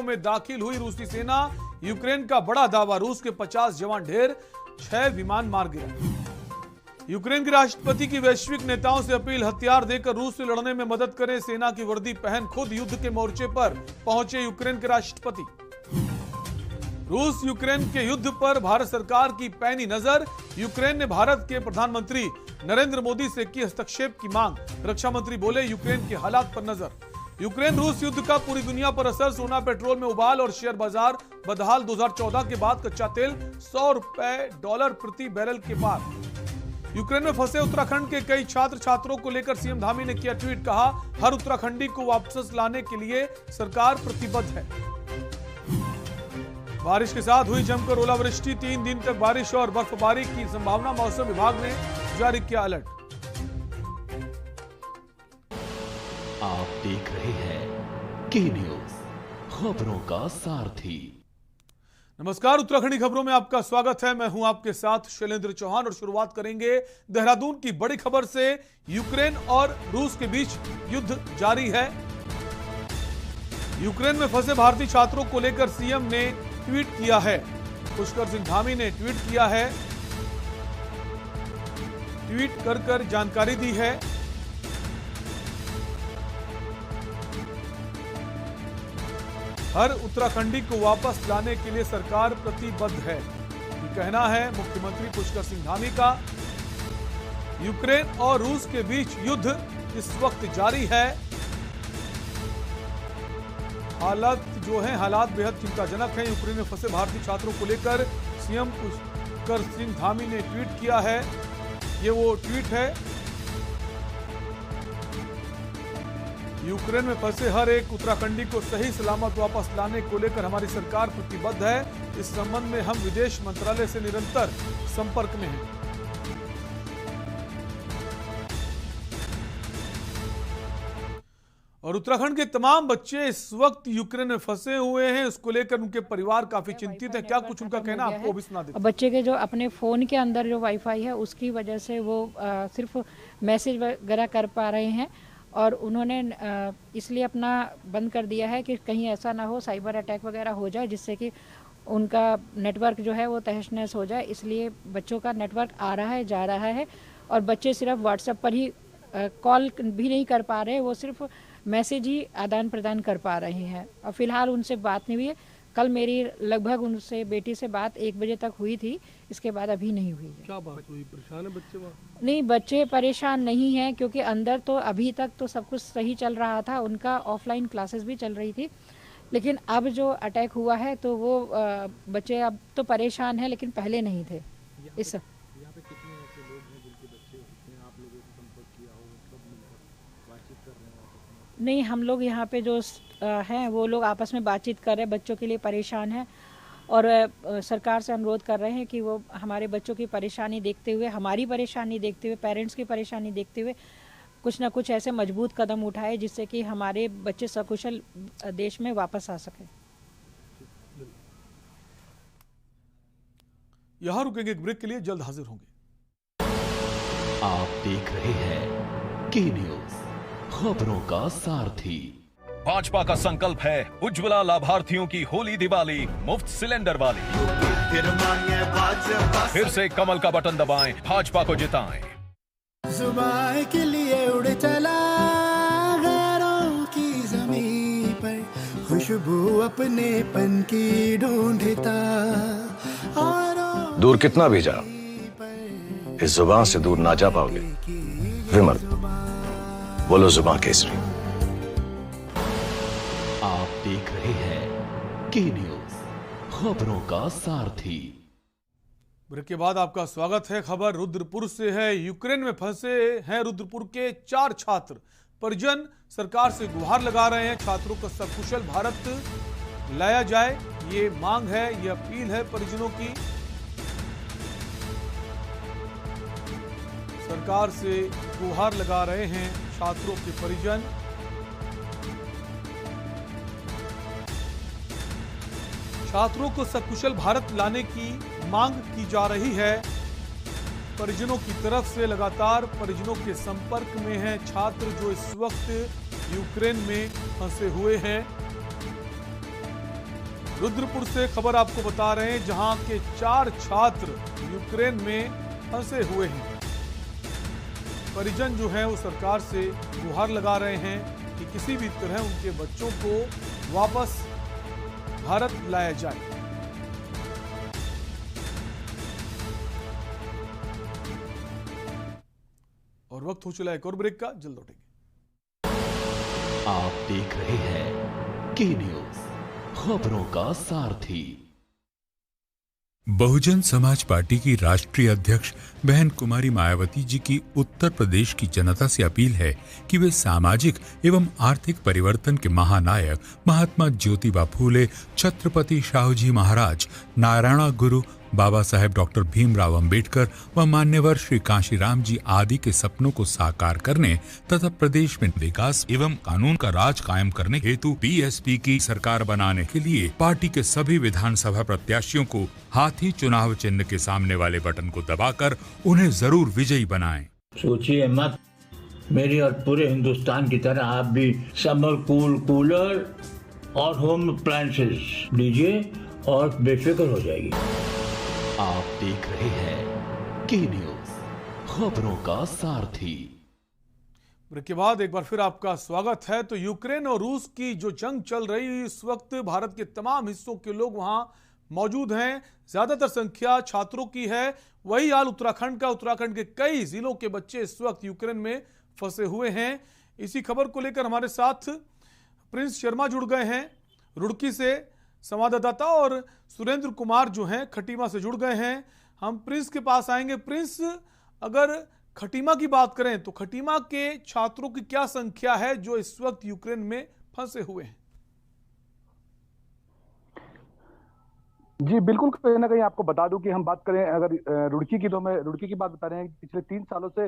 में दाखिल हुई रूसी सेना। यूक्रेन का बड़ा दावा, रूस के 50 जवान ढेर, 6 विमान मार गिरे। यूक्रेन के राष्ट्रपति की वैश्विक नेताओं से अपील, हथियार देकर रूस से लड़ने में मदद करें। सेना की वर्दी पहन खुद युद्ध के मोर्चे पर पहुंचे यूक्रेन के राष्ट्रपति। रूस यूक्रेन के युद्ध पर भारत सरकार की पैनी नजर। यूक्रेन ने भारत के प्रधानमंत्री नरेंद्र मोदी से की हस्तक्षेप की मांग। रक्षा मंत्री बोले, यूक्रेन के हालात पर नजर। यूक्रेन रूस युद्ध का पूरी दुनिया पर असर, सोना पेट्रोल में उबाल और शेयर बाजार बदहाल। 2014 के बाद कच्चा तेल $100 प्रति बैरल के पार। यूक्रेन में फंसे उत्तराखंड के कई छात्रों को लेकर सीएम धामी ने किया ट्वीट, कहा हर उत्तराखंडी को वापस लाने के लिए सरकार प्रतिबद्ध है। बारिश के साथ हुई जमकर ओलावृष्टि, 3 दिन तक बारिश और बर्फबारी की संभावना। मौसम विभाग ने जारी किया अलर्ट। आप देख रहे हैं के न्यूज, खबरों का सारथी। नमस्कार, उत्तराखंडी खबरों में आपका स्वागत है। मैं हूं आपके साथ शैलेंद्र चौहान और शुरुआत करेंगे देहरादून की बड़ी खबर से। यूक्रेन और रूस के बीच युद्ध जारी है। यूक्रेन में फंसे भारतीय छात्रों को लेकर सीएम ने ट्वीट किया है। पुष्कर सिंह धामी ने ट्वीट किया है, ट्वीट कर जानकारी दी है। हर उत्तराखंडी को वापस लाने के लिए सरकार प्रतिबद्ध है, ये कहना है मुख्यमंत्री पुष्कर सिंह धामी का। यूक्रेन और रूस के बीच युद्ध इस वक्त जारी है। हालात बेहद चिंताजनक हैं। यूक्रेन में फंसे भारतीय छात्रों को लेकर सीएम पुष्कर सिंह धामी ने ट्वीट किया है। ये वो ट्वीट है, यूक्रेन में फंसे हर एक उत्तराखंडी को सही सलामत वापस लाने को लेकर हमारी सरकार प्रतिबद्ध है। इस संबंध में हम विदेश मंत्रालय से निरंतर संपर्क में हैं। और उत्तराखंड के तमाम बच्चे इस वक्त यूक्रेन में फंसे हुए हैं, उसको लेकर उनके परिवार काफी चिंतित है। क्या कुछ उनका कहना, आपको भी सुना देते हैं। बच्चे के जो अपने फोन के अंदर जो वाईफाई है उसकी वजह से वो सिर्फ मैसेज वगैरह कर पा रहे हैं और उन्होंने इसलिए अपना बंद कर दिया है कि कहीं ऐसा ना हो साइबर अटैक वगैरह हो जाए जिससे कि उनका नेटवर्क जो है वो तहस नहस हो जाए। इसलिए बच्चों का नेटवर्क आ रहा है, जा रहा है और बच्चे सिर्फ व्हाट्सएप पर ही कॉल भी नहीं कर पा रहे, वो सिर्फ मैसेज ही आदान प्रदान कर पा रहे हैं। और फिलहाल उनसे बात नहीं हुई है। कल मेरी लगभग उनसे बेटी से बात 1 बजे तक हुई थी, इसके बाद अभी नहीं हुई है। क्या बात हुई? परेशान है बच्चे? नहीं, बच्चे परेशान नहीं हैं क्योंकि अंदर तो अभी तक तो सब कुछ सही चल रहा था, उनका ऑफलाइन क्लासेस भी चल रही थी। लेकिन अब जो अटैक हुआ है तो वो बच्चे अब तो परेशान हैं, लेकिन पहले नहीं थे। इस यहाँ पे कितने ऐसे लोग हैं जिनके बच्चे हैं, आप लोगों से संपर्क किया हो, सब मिलकर बातचीत कर रहे हैं? नहीं, हम लोग यहाँ पे जो हैं वो लोग आपस में बातचीत कर रहे हैं, बच्चों के लिए परेशान हैं और सरकार से अनुरोध कर रहे हैं कि वो हमारे बच्चों की परेशानी देखते हुए, हमारी परेशानी देखते हुए, पेरेंट्स की परेशानी देखते हुए कुछ ना कुछ ऐसे मजबूत कदम उठाए जिससे कि हमारे बच्चे सकुशल देश में वापस आ सकें। यहां रुकेंगे एक ब्रेक के लिए, जल्द हाजिर होंगे। आप देख रहे हैं के न्यूज, खबरों का सारथी। भाजपा का संकल्प है उज्ज्वला लाभार्थियों की होली दिवाली मुफ्त सिलेंडर वाली। फिर से कमल का बटन दबाएं, भाजपा को जिताएं। जुबान के लिए उड़ चला गैरों की ज़मीं पर, खुशबू अपने पन की ढूंढता। दूर कितना भी जा, इस जुबान से दूर ना जा पाओगे। विमल, बोलो जुबान केसरी। आप देख रहे हैं के न्यूज, खबरों का सारथी। ब्रेक के बाद आपका स्वागत है। खबर रुद्रपुर से है। यूक्रेन में फंसे हैं रुद्रपुर के 4 छात्र। परिजन सरकार से गुहार लगा रहे हैं, छात्रों को सकुशल भारत लाया जाए, ये मांग है, ये अपील है परिजनों की। सरकार से गुहार लगा रहे हैं छात्रों के परिजन। छात्रों को सकुशल भारत लाने की मांग की जा रही है। परिजनों की तरफ से लगातार परिजनों के संपर्क में हैं छात्र जो इस वक्त यूक्रेन में फंसे हुए हैं। रुद्रपुर से खबर आपको बता रहे हैं, जहां के 4 छात्र यूक्रेन में फंसे हुए हैं। परिजन जो है वो सरकार से गुहार लगा रहे हैं कि किसी भी तरह उनके बच्चों को वापस भारत लाया जाए। और वक्त हो चला एक और ब्रेक का, जल्द लौटेंगे। आप देख रहे हैं के न्यूज, खबरों का सारथी। बहुजन समाज पार्टी की राष्ट्रीय अध्यक्ष बहन कुमारी मायावती जी की उत्तर प्रदेश की जनता से अपील है कि वे सामाजिक एवं आर्थिक परिवर्तन के महानायक महात्मा ज्योतिबा फूले, छत्रपति शाहूजी महाराज, नारायण गुरु बाबा साहेब डॉक्टर भीमराव अंबेडकर व मान्यवर श्री कांशीराम जी आदि के सपनों को साकार करने तथा प्रदेश में विकास एवं कानून का राज कायम करने हेतु बीएसपी की सरकार बनाने के लिए पार्टी के सभी विधानसभा प्रत्याशियों को हाथी चुनाव चिन्ह के सामने वाले बटन को दबाकर उन्हें जरूर विजयी बनाएं। सोचिए मत, मेरी और पूरे हिंदुस्तान की तरह आप भी समर कूलर और होम अप्लायंसेस लीजिए और बेफिक्र हो जाएगी। आप देख रहे हैं के न्यूज, खबरों का सारथी। ब्रेक के बाद एक बार फिर आपका स्वागत है। तो यूक्रेन और रूस की जो जंग चल रही है, इस वक्त भारत के तमाम हिस्सों के लोग वहां मौजूद हैं। ज्यादातर संख्या छात्रों की है। वही हाल उत्तराखंड का। उत्तराखंड के कई जिलों के बच्चे इस वक्त यूक्रेन में फंसे हुए हैं। इसी खबर को लेकर हमारे साथ प्रिंस शर्मा जुड़ गए हैं रुड़की से, संवाददाता, और सुरेंद्र कुमार जो हैं खटीमा से जुड़ गए हैं। हम प्रिंस के पास आएंगे। प्रिंस, अगर खटीमा की बात करें तो खटीमा के छात्रों की क्या संख्या है जो इस वक्त यूक्रेन में फंसे हुए हैं? जी बिल्कुल, कहीं ना कहीं आपको बता दूं कि हम बात करें अगर रुड़की की, तो मैं रुड़की की बात बता रहे हैं। पिछले 3 सालों से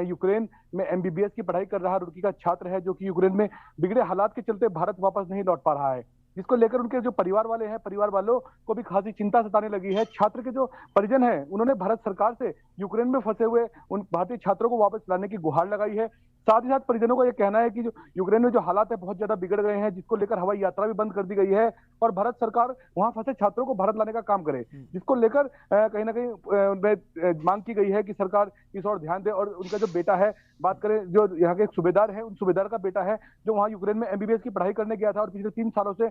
यूक्रेन में एमबीबीएस की पढ़ाई कर रहा रुड़की का छात्र है, जो कि यूक्रेन में बिगड़े हालात के चलते भारत वापस नहीं लौट पा रहा है, जिसको लेकर उनके जो परिवार वाले हैं, परिवार वालों को भी खासी चिंता सताने लगी है। छात्र के जो परिजन हैं, उन्होंने भारत सरकार से यूक्रेन में फंसे हुए उन भारतीय छात्रों को वापस लाने की गुहार लगाई है। साथ ही साथ परिजनों का यह कहना है कि जो यूक्रेन में जो हालात है बहुत ज्यादा बिगड़ गए हैं, जिसको लेकर हवाई यात्रा भी बंद कर दी गई है और भारत सरकार वहां फंसे छात्रों को भारत लाने का काम करे, जिसको लेकर कहीं ना कहीं मांग की गई है कि सरकार इस ओर ध्यान दे। और उनका जो बेटा है, बात करें जो यहाँ के एक सूबेदार है, उन सूबेदार का बेटा है जो वहाँ यूक्रेन में एमबीबीएस की पढ़ाई करने गया था और पिछले 3 सालों से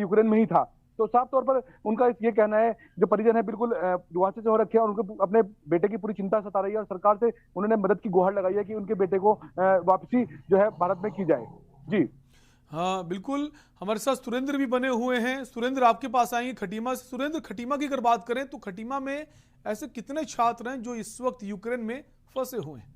यूक्रेन में ही था। तो साफ तौर पर उनका ये कहना है, जो परिजन है बिल्कुल दुआसे से हो रखे हैं और उनको अपने बेटे की पूरी चिंता सता रही है और सरकार से उन्होंने मदद की गुहार लगाई है कि उनके बेटे को वापसी जो है भारत में की जाए। जी हाँ बिल्कुल, हमारे साथ सुरेंद्र भी बने हुए हैं। सुरेंद्र, आपके पास आएंगे खटीमा से। सुरेंद्र, खटीमा की अगर बात करें तो खटीमा में ऐसे कितने छात्र हैं जो इस वक्त यूक्रेन में फंसे हुए हैं?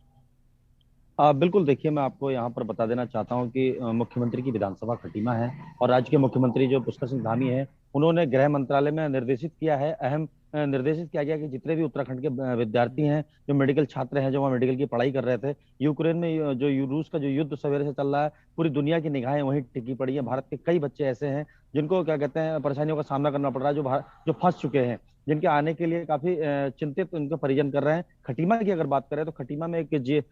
बिल्कुल, देखिए मैं आपको यहाँ पर बता देना चाहता हूँ कि मुख्यमंत्री की विधानसभा खटीमा है और राज्य के मुख्यमंत्री जो पुष्कर सिंह धामी है, उन्होंने गृह मंत्रालय में निर्देशित किया है, निर्देशित किया गया कि जितने भी उत्तराखंड के विद्यार्थी हैं, जो मेडिकल छात्र हैं, जो वहाँ मेडिकल की पढ़ाई कर रहे थे, यूक्रेन में जो रूस का जो युद्ध सवेरे से चल रहा है, पूरी दुनिया की निगाहें वहीं टिकी पड़ी है। भारत के कई बच्चे ऐसे हैं जिनको क्या कहते हैं परेशानियों का सामना करना पड़ रहा है, जो फंस चुके हैं, जिनके आने के लिए काफी चिंतित उनके परिजन कर रहे हैं। खटीमा की अगर बात करें तो खटीमा में एक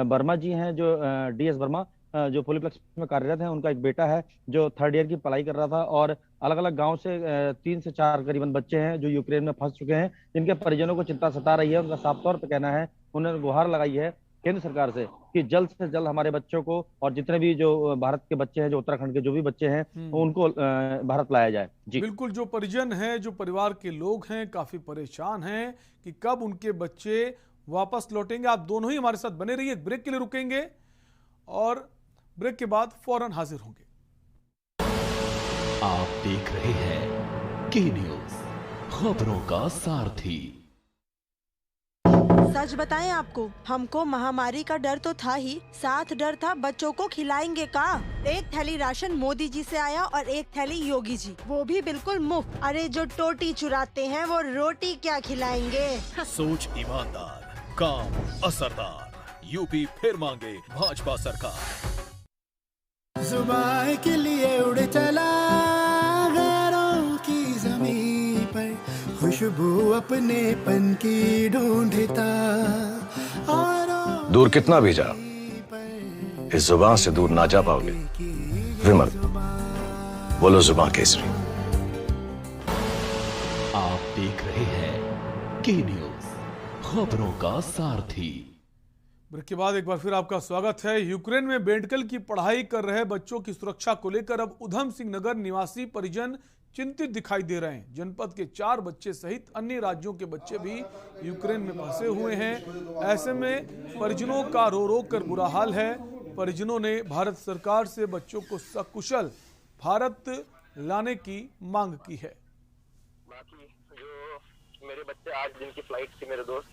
वर्मा जी हैं, जो DS वर्मा, जो पोलीप्लेक्स में कार्यरत हैं। उनका एक बेटा है जो 3rd ईयर की पढ़ाई कर रहा था और अलग अलग गांव से 3 से 4 करीबन बच्चे हैं जो यूक्रेन में फंस चुके हैं, जिनके परिजनों को चिंता सता रही है। उनका साफ तौर पर कहना है, उन्होंने गुहार लगाई है केंद्र सरकार से कि जल्द से जल्द हमारे बच्चों को और जितने भी जो भारत के बच्चे हैं, जो उत्तराखंड के जो भी बच्चे हैं, उनको भारत लाया जाए। जी बिल्कुल, जो परिजन हैं, जो परिवार के लोग हैं, काफी परेशान हैं कि कब उनके बच्चे वापस लौटेंगे। आप दोनों ही हमारे साथ बने रहिए, एक ब्रेक के लिए रुकेंगे और ब्रेक के बाद फौरन हाजिर होंगे। आप देख रहे हैं के न्यूज, खबरों का सारथी। सच बताएं आपको, हमको महामारी का डर तो था ही, साथ डर था बच्चों को खिलाएंगे का। एक थैली राशन मोदी जी से आया और एक थैली योगी जी, वो भी बिल्कुल मुफ्त। अरे जो टोटी चुराते हैं वो रोटी क्या खिलाएंगे। सोच ईमानदार, काम असरदार, यूपी फिर मांगे भाजपा सरकार। जुबान के लिए उड़ चला गैरों की जमीन पर, खुशबू अपने पन की ढूंढता। दूर कितना भी जाओ, इस जुबान से दूर ना जा पाओगे। विमल, बोलो जुबान केसरी। देख रहे हैं के न्यूज, खबरों का सारथी। ब्रेक के बाद एक बार फिर आपका स्वागत है। यूक्रेन में मेडिकल की पढ़ाई कर रहे बच्चों की सुरक्षा को लेकर अब उधम सिंह नगर निवासी परिजन चिंतित दिखाई दे रहे हैं। जनपद के 4 बच्चे सहित अन्य राज्यों के बच्चे भी यूक्रेन में फंसे हुए हैं। ऐसे में परिजनों का रो रो कर बुरा हाल है। परिजनों ने भारत सरकार से बच्चों को सकुशल भारत लाने की मांग की है। बाकी जो मेरे बच्चे आज जिनकी फ्लाइट थी, मेरे दोस्त,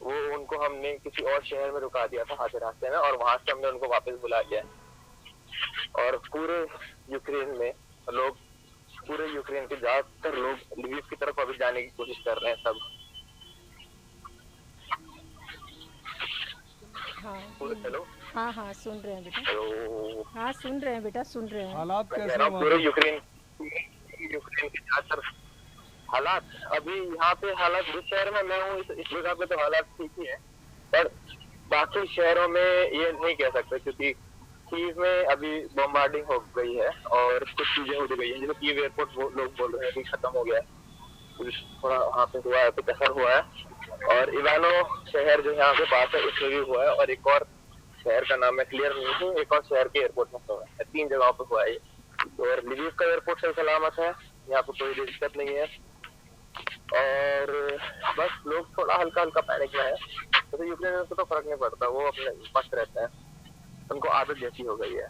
वो उनको हमने किसी और शहर में रुका दिया था आधे रास्ते में, और वहां से हमने उनको वापस बुला लिया। और पूरे यूक्रेन में लोग, पूरे यूक्रेन के ज्यादातर लोग लिविव की तरफ अभी जाने की कोशिश कर रहे हैं सब। हेलो, हाँ सुन रहे हैं बेटा। हाँ सुन रहे हैं बेटा, सुन रहे हैं। हालात कैसे हैं पूरे यूक्रेन के ज्यादातर हालात, अभी यहाँ पे हालात, जिस शहर में मैं हूँ इस जगह पे तो हालात ठीक ही है, पर बाकी शहरों में ये नहीं कह सकते, क्योंकि कीव में अभी बम्बार्डिंग हो गई है और कुछ चीजें हो गई हैं। जैसे कीव एयरपोर्ट लोग बोल रहे हैं कि खत्म हो गया है, कुछ थोड़ा वहाँ पे हुआ है, कुछ असर हुआ है। और इवानो शहर जो यहाँ के पास है उसमें भी हुआ है, और एक और शहर का नाम मैं क्लियर नहीं हूँ, एक और शहर के एयरपोर्ट में हुआ है। 3 जगहों पे हुआ है। और लिविव का एयरपोर्ट सही सलामत है, यहाँ पे कोई दिक्कत नहीं है। और बस लोग थोड़ा हल्का हल्का पैनिक में है। तो यूक्रेन को तो फर्क नहीं पड़ता, वो अपने मस्त रहते हैं, उनको आदत जैसी हो गई है।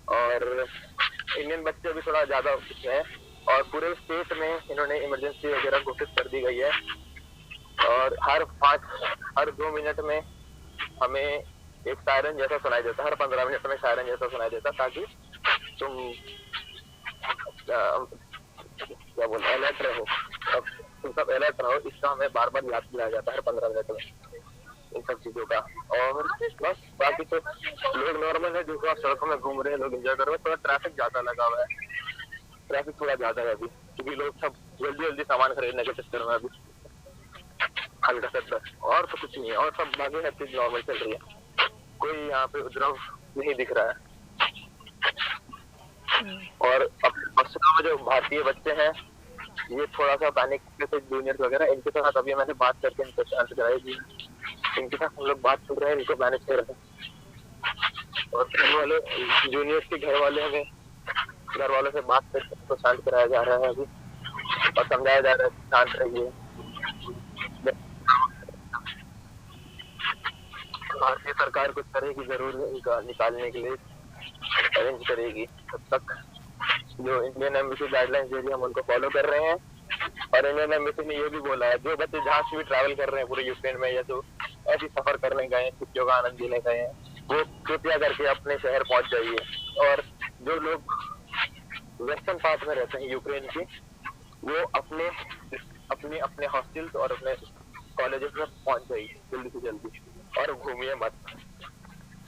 और इंडियन बच्चे भी थोड़ा ज्यादा है, और पूरे स्टेट में इन्होंने इमरजेंसी वगैरह घोषित कर दी गई है। और हर 2 मिनट में हमें एक सायरन जैसा सुनाई देता, हर 15 मिनट में सायरन जैसा सुनाई देता, ताकि तुम क्या बोलते हैं, अलर्ट रहो। अब तुम सब अलर्ट रहो, इसका हमें बार बार याद दिलाया जाता है हर 15 मिनट में इन सब चीजों का। और बस बाकी तो लोग नॉर्मल है, जो सड़कों में घूम रहे हैं, लोग एंजॉय कर रहे हैं। थोड़ा ट्रैफिक ज्यादा लगा हुआ है, ट्रैफिक थोड़ा ज्यादा है अभी, क्योंकि लोग सब जल्दी सामान खरीदने के चक्कर में अभी हल्का सा, और तो कुछ नहीं है। और सब बाकी हर चीज नॉर्मल चल रही है, कोई यहाँ पे उपद्रव नहीं दिख रहा है। और ऑस्ट्रेलिया में जो भारतीय बच्चे हैं, ये थोड़ा सा पैनिक से जूनियर्स वगैरह, इनके साथ अभी मैंने बात करके इनको शांत कराई थी। इनके साथ हम लोग बात कर रहे हैं, इनको मैनेज कर रहे हैं। और घर वाले, जूनियर्स के घर वालों से बात करके इनको शांत कराया जा रहा है अभी, और समझाया जा रहा है शांत रहिए। भारतीय सरकार कुछ करेगी जरूर, इनका निकालने के लिए अरेंज करेगी। तब तक जो इंडियन एम्बेसी गाइडलाइंस दे रही है, हम उनको फॉलो कर रहे हैं। और इंडियन एम्बेसी ने ये भी बोला है, जो बच्चे जहाँ से भी ट्रैवल कर रहे हैं पूरे यूक्रेन में, या जो ऐसी सफर करने गए हैं, छुट्टियों का आनंद लेने गए हैं, वो कृपया करके अपने शहर पहुंच जाइए। और जो लोग वेस्टर्न पार्ट में रहते हैं यूक्रेन के, वो अपने हॉस्टल्स और अपने कॉलेजेस में पहुंच जाइए जल्दी से जल्दी, और घूमिए मत,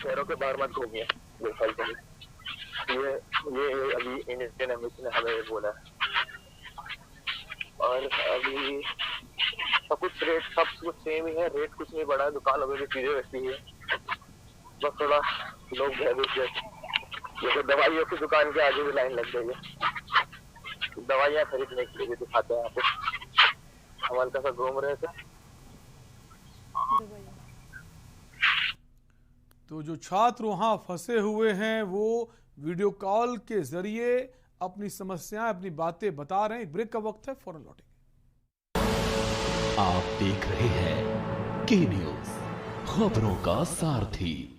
शहरों के बाहर मत घूमिए बेफालतू के लिए। ये अभी इंडियन एम्बेसी ने हमें बोला है। और अभी सब कुछ सेम ही है, रेट कुछ नहीं बढ़ा है, दुकान अभी भी चीजें वैसी ही है। बस थोड़ा लोग जैसे दवाइयों की दुकान के आगे भी लाइन लग गई है, दवाइयाँ खरीदने के लिए भी दिखाते हैं यहाँ पे। हम हल्का सा घूम रहे थे। तो जो छात्र वहां फंसे हुए हैं, वो वीडियो कॉल के जरिए अपनी समस्याएं, अपनी बातें बता रहे हैं। एक ब्रेक का वक्त है, फौरन लौटेंगे। आप देख रहे हैं के न्यूज, खबरों का सारथी।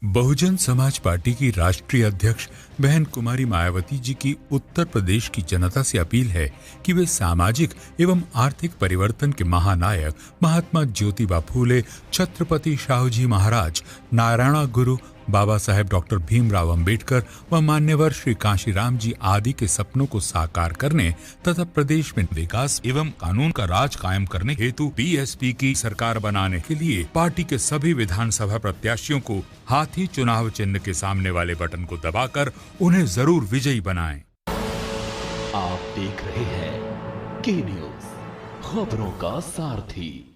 बहुजन समाज पार्टी की राष्ट्रीय अध्यक्ष बहन कुमारी मायावती जी की उत्तर प्रदेश की जनता से अपील है कि वे सामाजिक एवं आर्थिक परिवर्तन के महानायक महात्मा ज्योतिबा फूले, छत्रपति शाहूजी महाराज, नारायण गुरु, बाबा साहेब डॉक्टर भीमराव अंबेडकर व मान्यवर श्री कांशीराम जी आदि के सपनों को साकार करने तथा प्रदेश में विकास एवं कानून का राज कायम करने हेतु बीएसपी की सरकार बनाने के लिए पार्टी के सभी विधानसभा प्रत्याशियों को हाथी चुनाव चिन्ह के सामने वाले बटन को दबाकर उन्हें जरूर विजयी बनाएं। आप देख रहे हैं के न्यूज, खबरों का सारथी।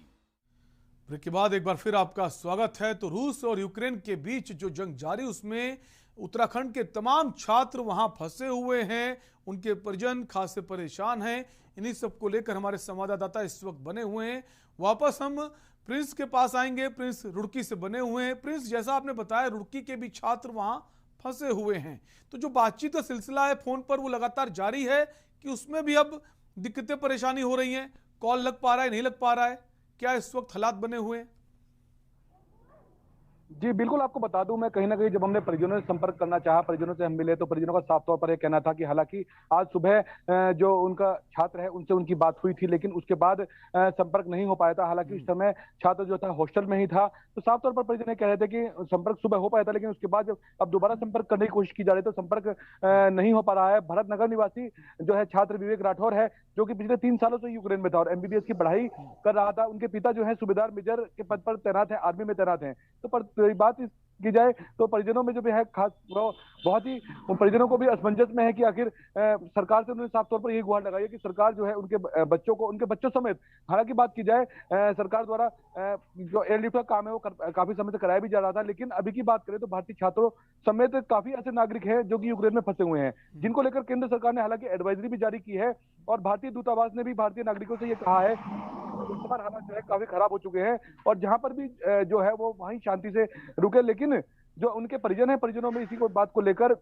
ब्रेक के बाद एक बार फिर आपका स्वागत है। तो रूस और यूक्रेन के बीच जो जंग जारी, उसमें उत्तराखंड के तमाम छात्र वहां फंसे हुए हैं, उनके परिजन खासे परेशान हैं। इन्हीं सबको लेकर हमारे संवाददाता इस वक्त बने हुए हैं। वापस हम प्रिंस के पास आएंगे। प्रिंस रुड़की से बने हुए हैं। प्रिंस, जैसा आपने बताया रुड़की के भी छात्र वहां फंसे हुए हैं, तो जो बातचीत का सिलसिला है फोन पर वो लगातार जारी है कि उसमें भी अब दिक्कतें परेशानी हो रही हैं? कॉल लग पा रहा है, नहीं लग पा रहा है? क्या इस वक्त हालात बने हुए हैं? जी बिल्कुल, आपको बता दूं, मैं कहीं ना कहीं जब हमने परिजनों से संपर्क करना चाहा, परिजनों से हम मिले, तो परिजनों का साफ तौर पर यह कहना था कि हालांकि आज सुबह जो उनका छात्र है उनसे उनकी बात हुई थी, लेकिन उसके बाद संपर्क नहीं हो पाया था। हालांकि उस समय छात्र जो था हॉस्टल में ही था, तो साफ तौर पर परिजन कह रहे थे कि संपर्क सुबह हो पाया था, लेकिन उसके बाद जब अब दोबारा संपर्क करने की कोशिश की जा रही है तो संपर्क नहीं हो पा रहा है। भरतनगर निवासी जो है छात्र विवेक राठौर है, जो कि पिछले 3 सालों से यूक्रेन में था और MBBS की पढ़ाई कर रहा था। उनके पिता जो है सूबेदार मेजर के पद पर तैनात है, आर्मी में तैनात है। तो पर बात की जाए तो परिजनों में जो भी है खास बहुत ही परिजनों को भी असमंजस में है कि आखिर सरकार से उन्होंने साफ तौर पर यही गुहार लगाई है कि सरकार जो है उनके बच्चों को, उनके बच्चों समेत, हालांकि बात की जाए सरकार द्वारा जो एयरलिफ्ट का काम है वो काफी समय से कराया भी जा रहा था, लेकिन अभी की बात करें तो भारतीय छात्रों समेत काफी ऐसे नागरिक हैं जो कि यूक्रेन में फंसे हुए हैं, जिनको लेकर केंद्र सरकार ने हालांकि एडवाइजरी भी जारी की है और भारतीय दूतावास ने भी भारतीय नागरिकों से ये कहा है हालात जो है काफी खराब हो चुके हैं और जहां पर भी जो है वो वहीं शांति से रुके। लेकिन जो उनके परिजन है, परिजनों में इसी को बात को लेकर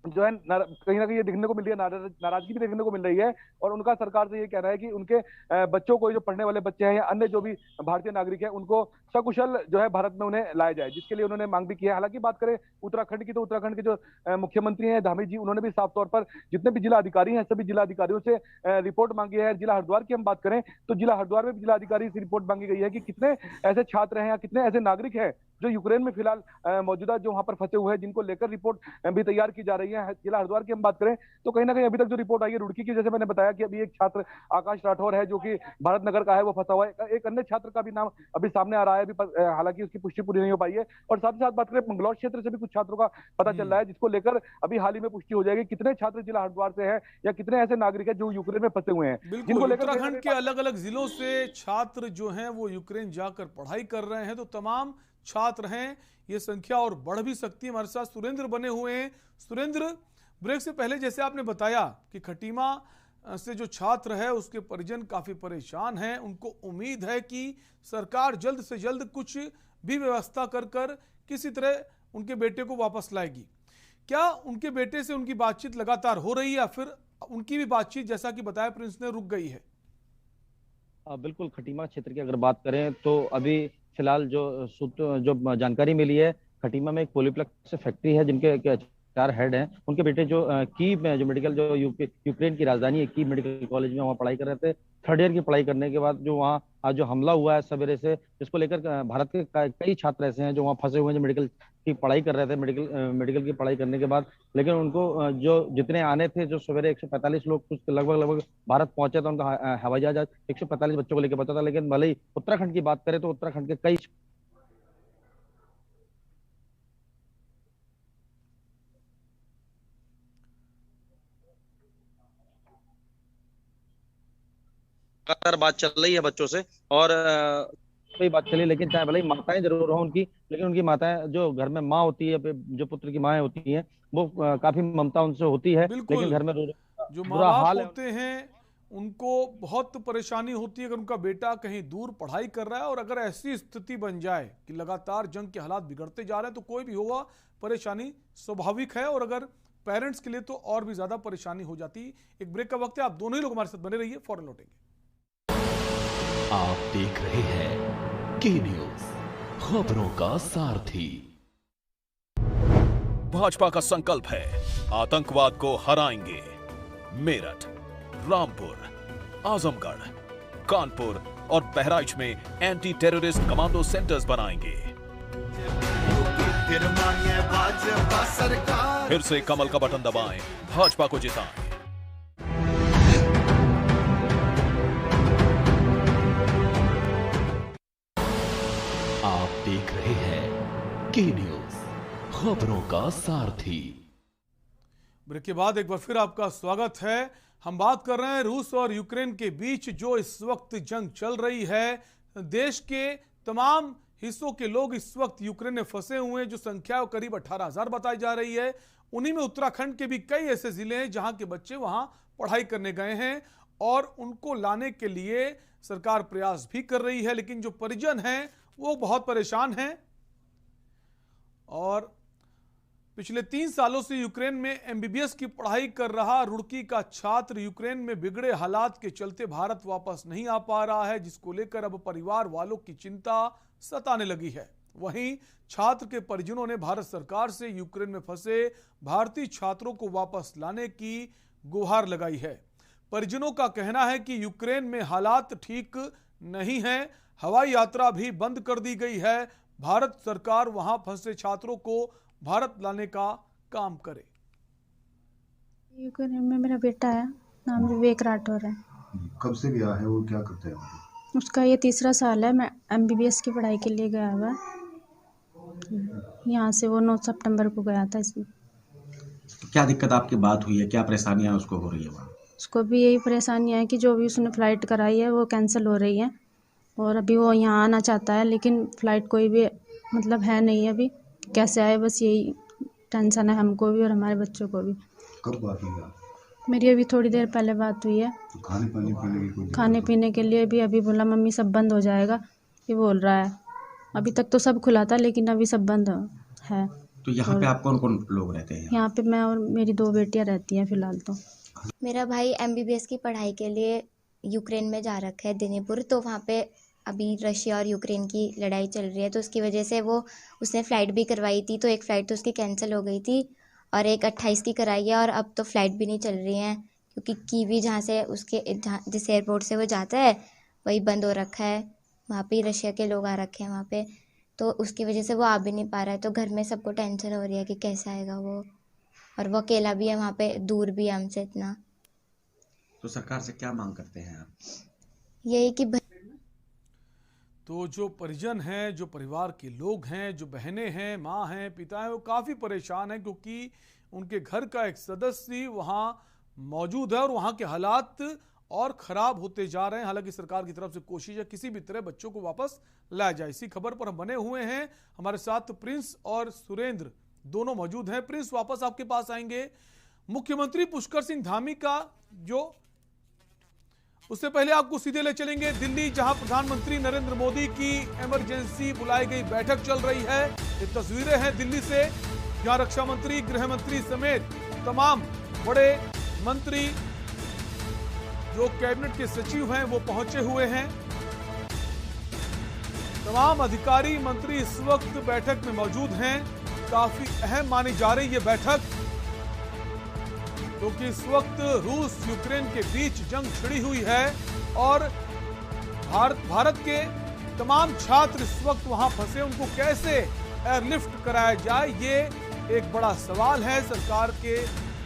जो है कहीं ना कहीं ये देखने को मिल रही है, नाराजगी भी देखने को मिल रही है और उनका सरकार से ये कहना है कि उनके बच्चों को, जो पढ़ने वाले बच्चे हैं या अन्य जो भी भारतीय नागरिक हैं, उनको सकुशल जो है भारत में उन्हें लाया जाए, जिसके लिए उन्होंने मांग भी की है। हालांकि बात करें उत्तराखंड की तो उत्तराखंड के जो मुख्यमंत्री हैं धामी जी, उन्होंने भी साफ तौर पर जितने भी जिला अधिकारी हैं सभी जिला अधिकारियों से रिपोर्ट मांगी है। जिला हरिद्वार की हम बात करें तो जिला हरिद्वार में भी जिला अधिकारी से रिपोर्ट मांगी गई है कि कितने ऐसे छात्र हैं या कितने ऐसे नागरिक हैं जो यूक्रेन में फिलहाल मौजूदा जो वहां पर फंसे हुए हैं, जिनको लेकर रिपोर्ट भी तैयार की जा रही है। जिला हरिद्वार की हम बात करें तो कहीं ना कहीं अभी तक जो रिपोर्ट आई है रुड़की की, जैसे मैंने बताया कि अभी एक छात्र आकाश राठौर है जो कि भारतनगर का है, वो फंसा हुआ है। एक अन्य छात्र का भी नाम अभी सामने आ रहा है, अभी हालांकि उसकी पुष्टि पूरी नहीं हो पाई है। और साथ ही साथ बात करें मंगलौर क्षेत्र से भी कुछ छात्रों का पता चल रहा है, जिसको लेकर अभी हाल ही में पुष्टि हो जाएगी कितने छात्र जिला हरिद्वार से हैं या कितने ऐसे नागरिक हैं जो यूक्रेन में फंसे हुए हैं, जिनको लेकर उत्तराखंड के अलग अलग जिलों से छात्र जो हैं वो यूक्रेन जाकर पढ़ाई कर रहे हैं। तो तमाम छात्र हैं, ये संख्या और बढ़ भी सकती है। हमारे साथ सुरेंद्र बने हुए हैं। सुरेंद्र, ब्रेक से पहले जैसे आपने बताया कि खटीमा से जो छात्र है उसके परिजन काफी परेशान हैं, उनको उम्मीद है कि सरकार जल्द से जल्द कुछ भी व्यवस्था कर किसी तरह उनके बेटे को वापस लाएगी। क्या उनके बेटे से उनकी बातचीत लगातार हो रही है या फिर उनकी भी बातचीत, जैसा कि बताया प्रिंस ने, रुक गई है? बिल्कुल, खटीमा क्षेत्र की अगर बात करें तो अभी फिलहाल जो जानकारी मिली है, खटीमा में एक पॉलीप्लेक्स फैक्ट्री है जिनके 4 हेड हैं। उनके बेटे जो कीव में, जो मेडिकल, जो यूक्रेन की राजधानी है कीव मेडिकल कॉलेज में, वहाँ पढ़ाई कर रहे थे। 3rd ईयर की पढ़ाई करने के बाद जो वहाँ आज जो हमला हुआ है सवेरे से, जिसको लेकर भारत के कई छात्र ऐसे हैं जो वहाँ फंसे हुए हैं, जो मेडिकल की पढ़ाई कर रहे थे, मेडिकल की पढ़ाई करने के बाद, लेकिन उनको जो जितने आने थे, जो सवेरे 145 लोग कुछ लगभग भारत पहुंचे था, उनका हवाई जहाज 145 बच्चों को लेकर पहुंचा था। लेकिन भले ही उत्तराखंड की बात करें तो उत्तराखंड के कई लगातार बात चल रही है बच्चों से और कोई बात चली, लेकिन चाहे भले ही माताएं जरूर हो उनकी, लेकिन उनकी माताएं, जो घर में माँ होती है, जो पुत्र की माएँ होती हैं, वो काफी ममता उनसे होती है, लेकिन घर में जो माँ बाप होते हैं उनको बहुत परेशानी होती है अगर उनका बेटा कहीं दूर पढ़ाई कर रहा है। और अगर ऐसी स्थिति बन जाए कि लगातार जंग के हालात बिगड़ते जा रहे हैं तो कोई भी होगा, परेशानी स्वाभाविक है। और अगर पेरेंट्स के लिए तो और भी ज्यादा परेशानी हो जाती। एक ब्रेक का वक्त है, आप दोनों ही लोग हमारे साथ बने रहिए, फौरन लौटेंगे। आप देख रहे हैं के न्यूज, खबरों का सारथी। भाजपा का संकल्प है आतंकवाद को हराएंगे। मेरठ, रामपुर, आजमगढ़, कानपुर और बहराइच में एंटी टेररिस्ट कमांडो सेंटर्स बनाएंगे। फिर से कमल का बटन दबाएं, भाजपा को जिताएं। आप देख रहे हैं के न्यूज, खबरों का सारथी। ब्रेक के बाद एक बार फिर आपका स्वागत है। हम बात कर रहे हैं रूस और यूक्रेन के बीच जो इस वक्त जंग चल रही है। देश के तमाम हिस्सों के लोग इस वक्त यूक्रेन में फंसे हुए हैं, जो संख्या करीब 18,000 बताई जा रही है। उन्हीं में उत्तराखंड के भी कई ऐसे जिले हैं जहां के बच्चे वहां पढ़ाई करने गए हैं और उनको लाने के लिए सरकार प्रयास भी कर रही है, लेकिन जो परिजन हैं वो बहुत परेशान हैं। और पिछले 3 सालों से यूक्रेन में एमबीबीएस की पढ़ाई कर रहा रुड़की का छात्र यूक्रेन में बिगड़े हालात के चलते भारत वापस नहीं आ पा रहा है, जिसको लेकर अब परिवार वालों की चिंता सताने लगी है। वहीं छात्र के परिजनों ने भारत सरकार से यूक्रेन में फंसे भारतीय छात्रों को वापस लाने की गुहार लगाई है। परिजनों का कहना है कि यूक्रेन में हालात ठीक नहीं है, हवाई यात्रा भी बंद कर दी गई है। भारत सरकार वहां फंसे छात्रों को भारत लाने का काम करे। यूक्रेन में मेरा बेटा है, नाम विवेक राठौर है। कब से गया है, वो क्या करते हैं? उसका ये 3रा साल है। मैं एमबीबीएस की पढ़ाई के लिए गया हुआ। यहाँ से वो 9 सितंबर को गया था। इसमें क्या दिक्कत आपकी बात हुई है, क्या परेशानियां उसको हो रही है वहाँ? उसको भी यही परेशानियाँ है कि जो भी उसने फ़्लाइट कराई है वो कैंसिल हो रही है और अभी वो यहाँ आना चाहता है, लेकिन फ़्लाइट कोई भी मतलब है नहीं अभी। कैसे आए, बस यही टेंशन है हमको भी और हमारे बच्चों को भी। कब बात हुई है? मेरी अभी थोड़ी देर पहले बात हुई है। तो खाने पीने के लिए भी अभी बोला मम्मी सब बंद हो जाएगा, ये बोल रहा है। अभी तक तो सब खुला था लेकिन अभी सब बंद है। तो यहाँ पे आप कौन कौन लोग रहते हैं? यहाँ पे मैं और मेरी 2 बेटियाँ रहती हैं फिलहाल तो। मेरा भाई एमबीबीएस की पढ़ाई के लिए यूक्रेन में जा रखा है, दिनीपुर। तो वहाँ पे अभी रशिया और यूक्रेन की लड़ाई चल रही है, तो उसकी वजह से उसने फ़्लाइट भी करवाई थी, तो एक फ़्लाइट तो उसकी कैंसिल हो गई थी और एक 28 की कराई है और अब तो फ़्लाइट भी नहीं चल रही है क्योंकि कीवी जहाँ से जिस एयरपोर्ट से वो जाता है वही बंद हो रखा है। वहाँ पे रशिया के लोग आ रखे हैं वहाँ पे, तो उसकी वजह से वो आ भी नहीं पा रहा है। तो घर में सबको टेंशन हो रही है कि कैसे आएगा वो, और वो अकेला भी है वहाँ पे, दूर भी है हमसे इतना। तो सरकार से क्या मांग करते हैं आप? यही कि तो जो परिजन हैं, जो परिवार के लोग हैं, जो बहनें हैं, माँ हैं, पिता हैं, वो काफ़ी परेशान हैं क्योंकि उनके घर का एक सदस्य वहाँ मौजूद है और वहाँ के हालात और ख़राब होते जा रहे हैं। हालांकि सरकार की तरफ से कोशिश है किसी भी तरह बच्चों को वापस लाया जाए। इसी खबर पर हम बने हुए हैं, हमारे साथ प्रिंस और सुरेंद्र दोनों मौजूद हैं। प्रिंस, वापस आपके पास आएंगे। मुख्यमंत्री पुष्कर सिंह धामी का उससे पहले आपको सीधे ले चलेंगे दिल्ली, जहां प्रधानमंत्री नरेंद्र मोदी की इमरजेंसी बुलाई गई बैठक चल रही है। ये तस्वीरें हैं दिल्ली से, जहां रक्षा मंत्री, गृह मंत्री समेत तमाम बड़े मंत्री जो कैबिनेट के सचिव हैं वो पहुंचे हुए हैं। तमाम अधिकारी मंत्री इस वक्त बैठक में मौजूद हैं। काफी अहम मानी जा रही है बैठक, क्योंकि इस वक्त रूस यूक्रेन के बीच जंग छिड़ी हुई है और भारत के तमाम छात्र इस वक्त वहां फंसे, उनको कैसे एयरलिफ्ट कराया जाए, ये एक बड़ा सवाल है सरकार के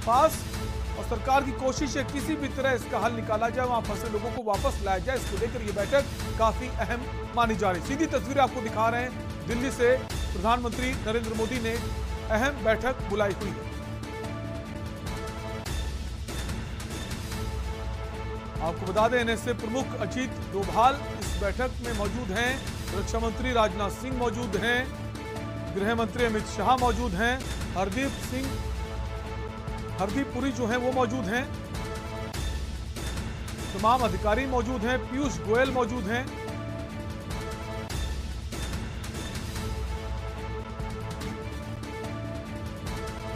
पास। और सरकार की कोशिश है किसी भी तरह इसका हल निकाला जाए, वहां फंसे लोगों को वापस लाया जाए। इसको लेकर ये बैठक काफी अहम मानी जा रही है। सीधी तस्वीरें आपको दिखा रहे हैं दिल्ली से, प्रधानमंत्री नरेंद्र मोदी ने अहम बैठक बुलाई हुई है। आपको बता दें, एनएसए प्रमुख अजीत डोभाल इस बैठक में मौजूद हैं, रक्षा मंत्री राजनाथ सिंह मौजूद हैं, गृह मंत्री अमित शाह मौजूद हैं, हरदीप पुरी जो हैं वो मौजूद हैं, तमाम अधिकारी मौजूद हैं, पीयूष गोयल मौजूद हैं।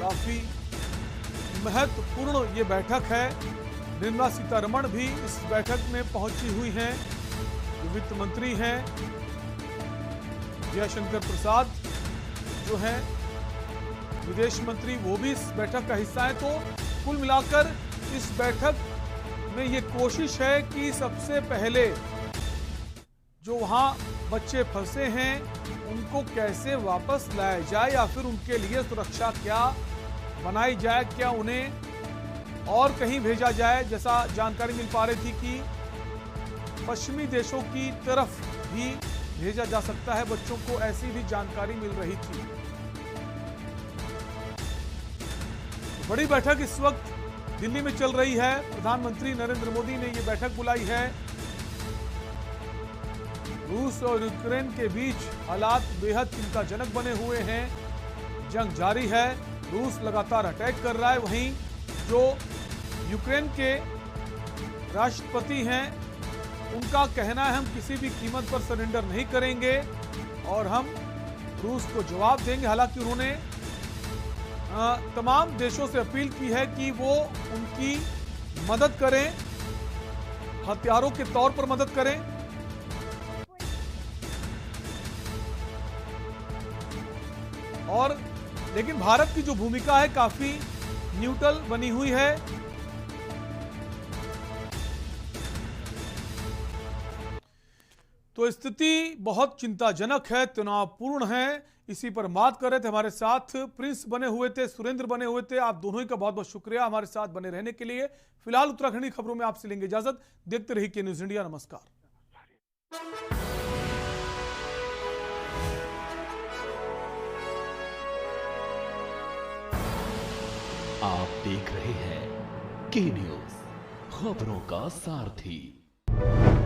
काफी महत्वपूर्ण ये बैठक है। निर्मला सीतारमण भी इस बैठक में पहुंची हुई हैं, जो वित्त मंत्री हैं, जयशंकर प्रसाद जो हैं विदेश मंत्री, वो भी इस बैठक का हिस्सा है। तो कुल मिलाकर इस बैठक में ये कोशिश है कि सबसे पहले जो वहां बच्चे फंसे हैं उनको कैसे वापस लाया जाए या फिर उनके लिए सुरक्षा क्या बनाई जाए, क्या उन्हें और कहीं भेजा जाए। जैसा जानकारी मिल पा रही थी कि पश्चिमी देशों की तरफ भी भेजा जा सकता है बच्चों को, ऐसी भी जानकारी मिल रही थी। बड़ी बैठक इस वक्त दिल्ली में चल रही है। प्रधानमंत्री नरेंद्र मोदी ने ये बैठक बुलाई है। रूस और यूक्रेन के बीच हालात बेहद चिंताजनक बने हुए हैं। जंग जारी है, रूस लगातार अटैक कर रहा है। वहीं जो यूक्रेन के राष्ट्रपति हैं, उनका कहना है हम किसी भी कीमत पर सरेंडर नहीं करेंगे और हम रूस को जवाब देंगे। हालांकि उन्होंने तमाम देशों से अपील की है कि वो उनकी मदद करें, हथियारों के तौर पर मदद करें। और लेकिन भारत की जो भूमिका है काफी न्यूट्रल बनी हुई है। तो स्थिति बहुत चिंताजनक है, तनावपूर्ण है। इसी पर बात कर रहे थे, हमारे साथ प्रिंस बने हुए थे, सुरेंद्र बने हुए थे। आप दोनों ही का बहुत बहुत शुक्रिया हमारे साथ बने रहने के लिए। फिलहाल उत्तराखंडी खबरों में आपसे लेंगे इजाजत। देखते रहिए के न्यूज इंडिया। नमस्कार। आप देख रहे हैं के न्यूज, खबरों का सारथी।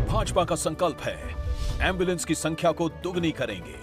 भाजपा का संकल्प है एम्बुलेंस की संख्या को दुगनी करेंगे।